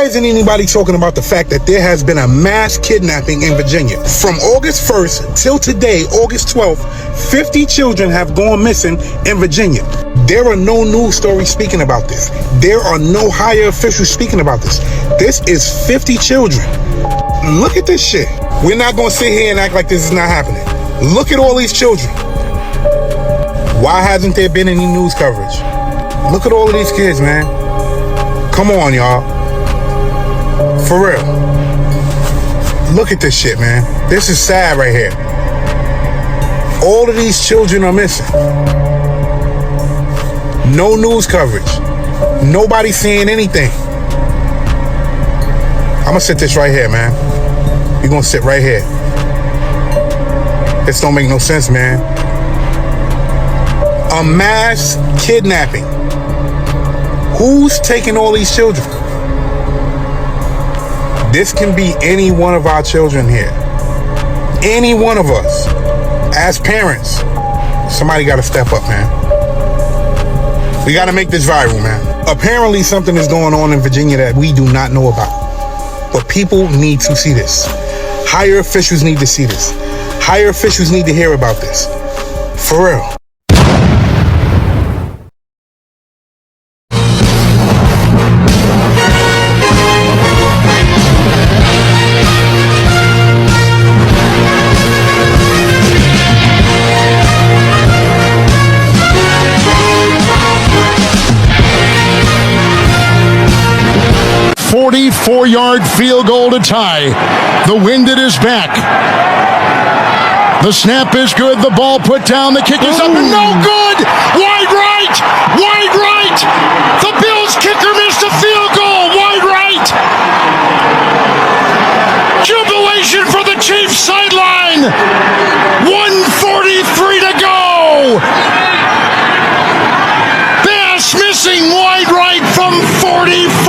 isn't anybody talking about the fact that there has been a mass kidnapping in Virginia? From August 1st till today, August 12th, 50 children have gone missing in Virginia. There are no news stories speaking about this. There are no higher officials speaking about this. This is 50 children. Look at this shit. We're not going to sit here and act like this is not happening. Look at all these children. Why hasn't there been any news coverage? Look at all of these kids, man. Come on, y'all. For real. Look at this shit, man. This is sad right here. All of these children are missing. No news coverage. Nobody seeing anything. I'm gonna sit this right here, man. You're gonna sit right here. This don't make no sense, man. A mass kidnapping. Who's taking all these children? This can be any one of our children here. Any one of us. As parents, somebody gotta step up, man. We gotta make this viral, man. Apparently something is going on in Virginia that we do not know about. But people need to see this. Higher officials need to see this. Higher officials need to hear about this. For real. Four-yard field goal to tie. The wind at his back. The snap is good. The ball put down. The kick is up and no good. Wide right. Wide right. The Bills kicker missed a field goal. Wide right. Jubilation for the Chiefs sideline. 1:43 to go. Bass missing wide right from 44.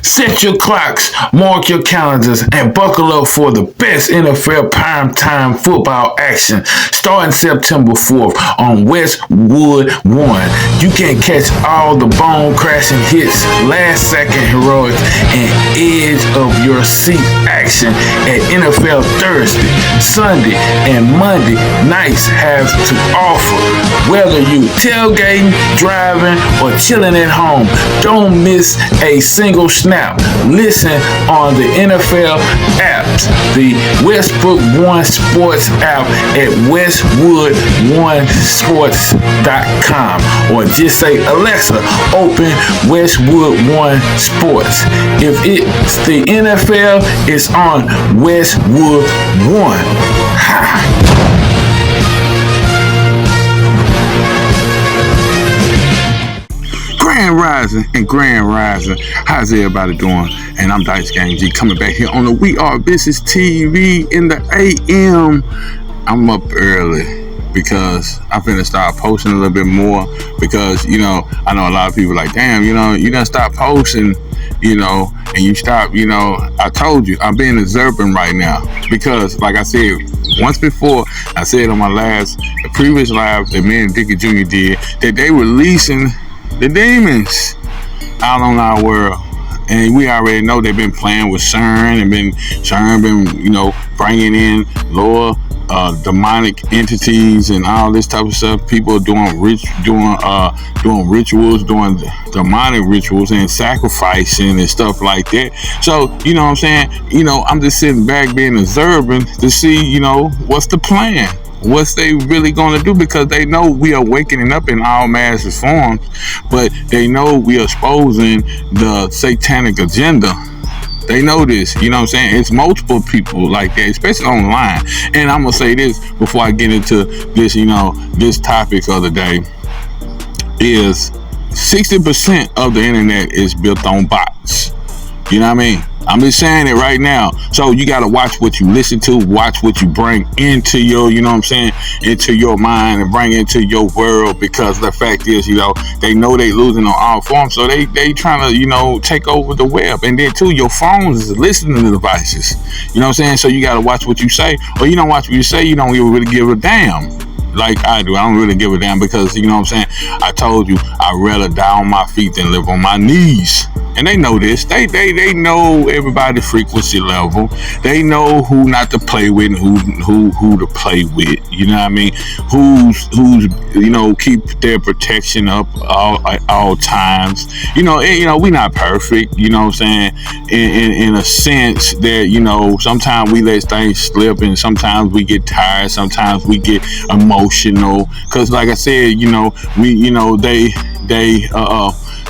Set your clocks, mark your calendars, and buckle up for the best NFL primetime football action starting September 4th on Westwood 1. You can catch all the bone-crashing hits, last-second heroics, and edge-of-your-seat action at NFL Thursday, Sunday, and Monday nights have to offer. Whether you tailgating, driving, or chilling at home, don't miss a single snap. Listen on the NFL apps, the Westbrook One Sports app at westwood1sports.com, or just say, Alexa, open Westwood One Sports. If it's the NFL, it's on Westwood One. Ha! Grand Rising. How's everybody doing? And I'm Dice Gang G coming back here on the We Are VishusTv in the AM. I'm up early because I'm finna start posting a little bit more because, I know a lot of people like, damn, you done stop posting, and you stop, I told you, I'm being observant right now because, like I said, once before, I said on the previous live that me and Dickie Jr. did, that they releasing the demons out on our world, and we already know they've been playing with CERN and been bringing in lower demonic entities and all this type of stuff. People doing rituals, doing demonic rituals and sacrificing and stuff like that. So you know what I'm saying? I'm just sitting back being observant to see what's the plan. What's they really going to do, because they know we are waking up in all massive forms, but they know we are exposing the satanic agenda. They know this, It's multiple people like that, especially online. And I'm going to say this before I get into this, this topic of the day is 60% of the internet is built on bots. You know what I mean? I'm just saying it right now. So you got to watch what you listen to, watch what you bring into your, into your mind and bring into your world, because the fact is, they know they losing on all forms. So they trying to, take over the web. And then too, your phones is listening devices. You know what I'm saying? So you got to watch what you say, or you don't watch what you say, you don't even really give a damn. Like I do. I don't really give a damn because, I told you, I'd rather die on my feet than live on my knees. And they know this. They know everybody's frequency level. They know who not to play with and who to play with. You know what I mean? Who's keep their protection up all times. We not perfect. You know what I'm saying? In a sense that sometimes we let things slip, and sometimes we get tired. Sometimes we get emotional. Cause like I said,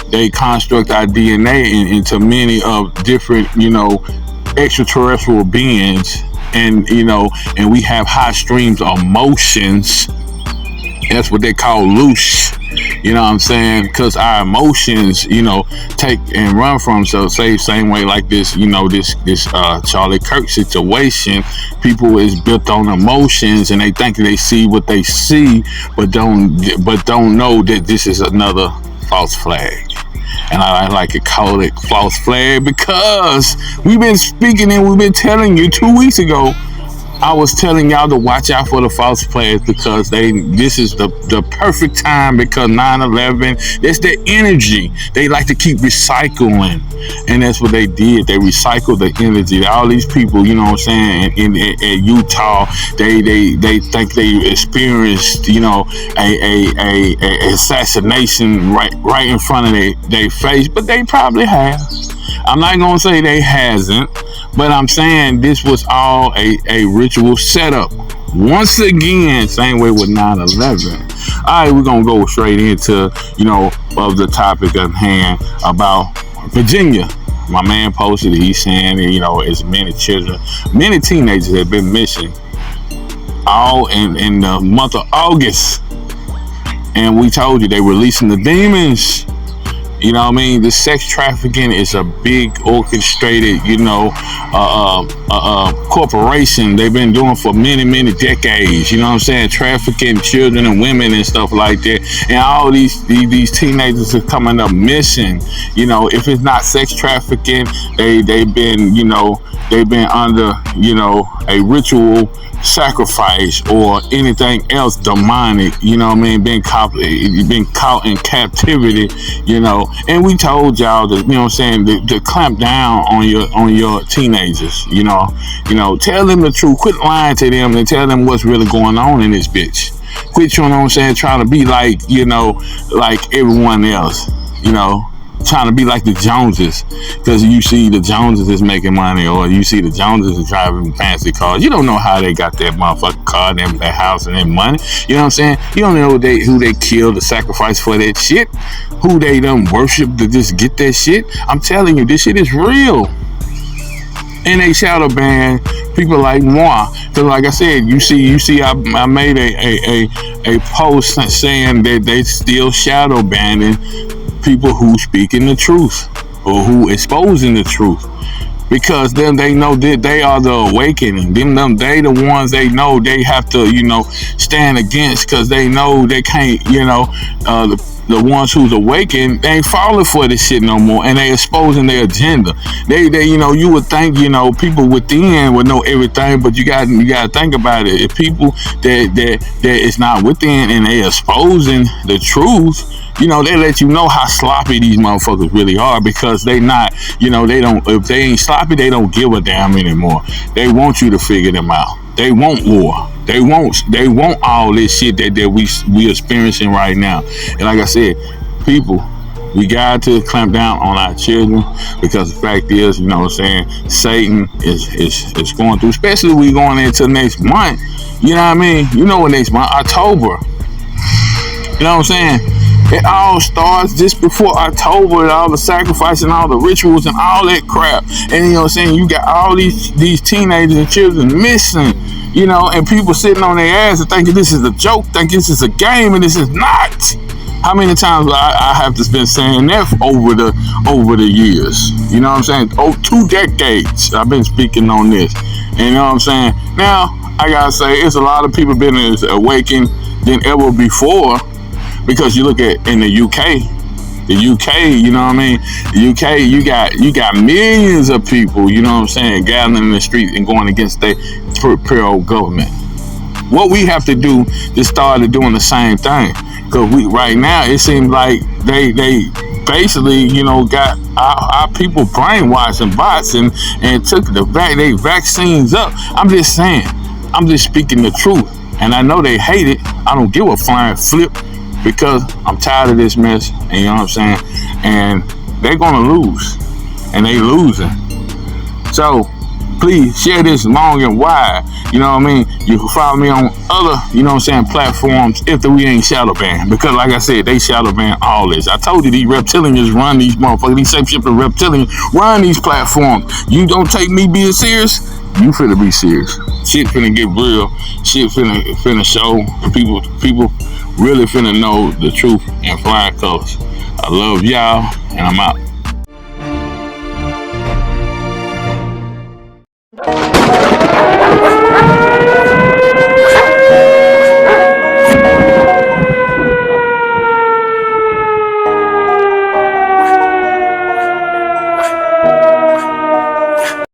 they construct our DNA into many of different, extraterrestrial beings, and we have high streams of emotions. That's what they call loose. You know what I'm saying? Because our emotions, take and run from. So say same way like this, this Charlie Kirk situation. People is built on emotions, and they think they see what they see, but don't know that this is another false flag. And I like to call it false flag because we've been speaking and we've been telling you 2 weeks ago. I was telling y'all to watch out for the false flags because this is the perfect time, because 9/11, that's their energy. They like to keep recycling, and that's what they did. They recycled the energy. All these people, you know what I'm saying, in Utah, they think they experienced, a assassination right in front of their face, but they probably have. I'm not gonna say they hasn't, but I'm saying this was all a ritual setup. Once again, same way with 9/11. All right, we're gonna go straight into of the topic at hand about Virginia. My man posted it. He's saying as many teenagers have been missing, all in the month of August, and we told you they releasing the demons. You know what I mean? The sex trafficking is a big orchestrated, corporation they've been doing for many, many decades. You know what I'm saying? Trafficking children and women and stuff like that. And all these teenagers are coming up missing. If it's not sex trafficking, they've been under, a ritual sacrifice or anything else demonic, being caught in captivity, and we told y'all that, to clamp down on your teenagers, tell them the truth, quit lying to them and tell them what's really going on in this bitch. Quit, trying to be like, like everyone else, trying to be like the Joneses, because you see the Joneses is making money, or you see the Joneses is driving fancy cars. You don't know how they got that motherfucking car, their house, and their money. You know what I'm saying? You don't know who they killed to sacrifice for that shit, who they done worship to just get that shit. I'm telling you, this shit is real. And they shadow ban people like moi. Because like I said, you see, I made a post saying that they still shadow banning people who speaking the truth or who exposing the truth, because then they know that they are the awakening. They the ones they know they have to stand against, because they know they can't the ones who's awakened, they ain't falling for this shit no more, and they exposing their agenda. They you would think people within would know everything, but you got to think about it. If people that is not within and they exposing the truth, they let you know how sloppy these motherfuckers really are, because they not, they don't, if they ain't sloppy, they don't give a damn anymore. They want you to figure them out. They want war. They want all this shit that we experiencing right now. And like I said, people, we got to clamp down on our children, because the fact is, Satan is going through, especially we going into next month. You know what I mean? What next month? October. You know what I'm saying? It all starts just before October, and all the sacrifice and all the rituals and all that crap. And you got all these teenagers and children missing, and people sitting on their ass and thinking this is a joke, thinking this is a game, and this is not. How many times I have just been saying that over the years? You know what I'm saying? 2 decades I've been speaking on this. And you know what I'm saying? Now, I gotta say, it's a lot of people been as awakened than ever before. Because you look at in the UK, you know what I mean? The UK, you got millions of people, you know what I'm saying, gathering in the streets and going against the pro government. What we have to do is start doing the same thing. Because right now it seems like they basically, you know, got our people brainwashing bots and took they vaccines up. I'm just saying, I'm just speaking the truth. And I know they hate it. I don't give a flying flip because I'm tired of this mess. And you know what I'm saying? And they're gonna lose. And they losing. So please share this long and wide. You know what I mean? You can follow me on other, you know what I'm saying, platforms if we ain't shadow banned. Because like I said, they shadow ban all this. I told you these reptilians run these motherfuckers, these shape-shifting reptilians run these platforms. You don't take me being serious, you finna be serious. Shit finna get real. Shit finna show people really finna know the truth and flying colors. I love y'all and I'm out.